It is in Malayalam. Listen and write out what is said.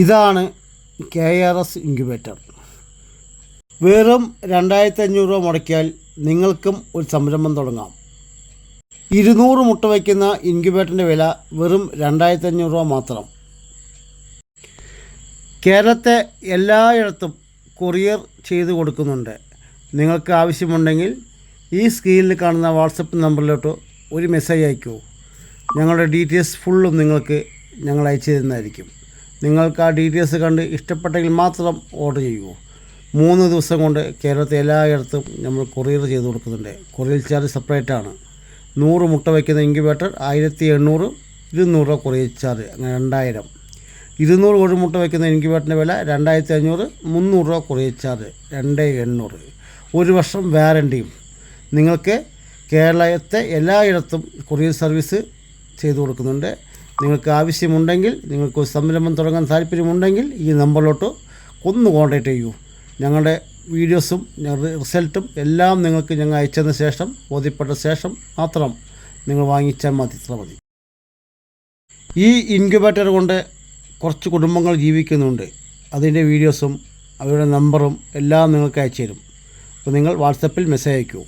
ഇതാണ് KRS ഇൻക്യുബേറ്റർ. വെറും 2500 രൂപ മുടക്കിയാൽ നിങ്ങൾക്കും ഒരു സംരംഭം തുടങ്ങാം. 200 മുട്ട വയ്ക്കുന്ന ഇൻക്യുബേറ്ററിൻ്റെ വില വെറും 2500 രൂപ മാത്രം. കേരളത്തെ എല്ലായിടത്തും കൊറിയർ ചെയ്ത് കൊടുക്കുന്നുണ്ട്. നിങ്ങൾക്ക് ആവശ്യമുണ്ടെങ്കിൽ ഈ സ്ക്രീനിൽ കാണുന്ന വാട്സപ്പ് നമ്പറിലോട്ട് ഒരു മെസ്സേജ് അയക്കൂ. ഞങ്ങളുടെ ഡീറ്റെയിൽസ് ഫുള്ളും നിങ്ങൾക്ക് ഞങ്ങൾ അയച്ചു തരുന്നതായിരിക്കും. നിങ്ങൾക്ക് ആ ഡീറ്റെയിൽസ് കണ്ട് ഇഷ്ടപ്പെട്ടെങ്കിൽ മാത്രം ഓർഡർ ചെയ്യൂ. 3 ദിവസം കൊണ്ട് കേരളത്തെ എല്ലായിടത്തും നമ്മൾ കൊറിയർ ചെയ്ത് കൊടുക്കുന്നുണ്ട്. കൊറിയർ ചാർജ് സെപ്പറേറ്റ് ആണ്. 100 മുട്ട വയ്ക്കുന്ന ഇൻക്യുബേറ്റർ 1800, 200 രൂപ കൊറിയർ ചാർജ്, അങ്ങനെ 2000. 200 കോഴിമുട്ട വയ്ക്കുന്ന ഇൻക്യുബേറ്ററിൻ്റെ വില 2500, 300 രൂപ കൊറിയർ ചാർജ്, 2800. 1 വർഷം വാറൻറ്റിയും. നിങ്ങൾക്ക് കേരളത്തെ എല്ലായിടത്തും കൊറിയർ സർവീസ് ചെയ്തു കൊടുക്കുന്നുണ്ട്. നിങ്ങൾക്ക് ആവശ്യമുണ്ടെങ്കിൽ, നിങ്ങൾക്ക് സംരംഭം തുടങ്ങാൻ താല്പര്യമുണ്ടെങ്കിൽ ഈ നമ്പറിലോട്ട് ഒന്ന് കോൺടാക്റ്റ് ചെയ്യൂ. ഞങ്ങളുടെ വീഡിയോസും റിസൾട്ടും എല്ലാം നിങ്ങൾക്ക് ഞങ്ങൾ അയച്ചതിന് ശേഷം, ബോധ്യപ്പെട്ട ശേഷം മാത്രം നിങ്ങൾ വാങ്ങിച്ചാൽ മതി. ഈ ഇൻക്യുബേറ്റർ കൊണ്ട് കുറച്ച് കുടുംബങ്ങൾ ജീവിക്കുന്നുണ്ട്. അതിൻ്റെ വീഡിയോസും അവരുടെ നമ്പറും എല്ലാം നിങ്ങൾക്ക് അയച്ചു തരും. അപ്പോൾ നിങ്ങൾ വാട്സപ്പിൽ മെസ്സേജ് അയക്കൂ.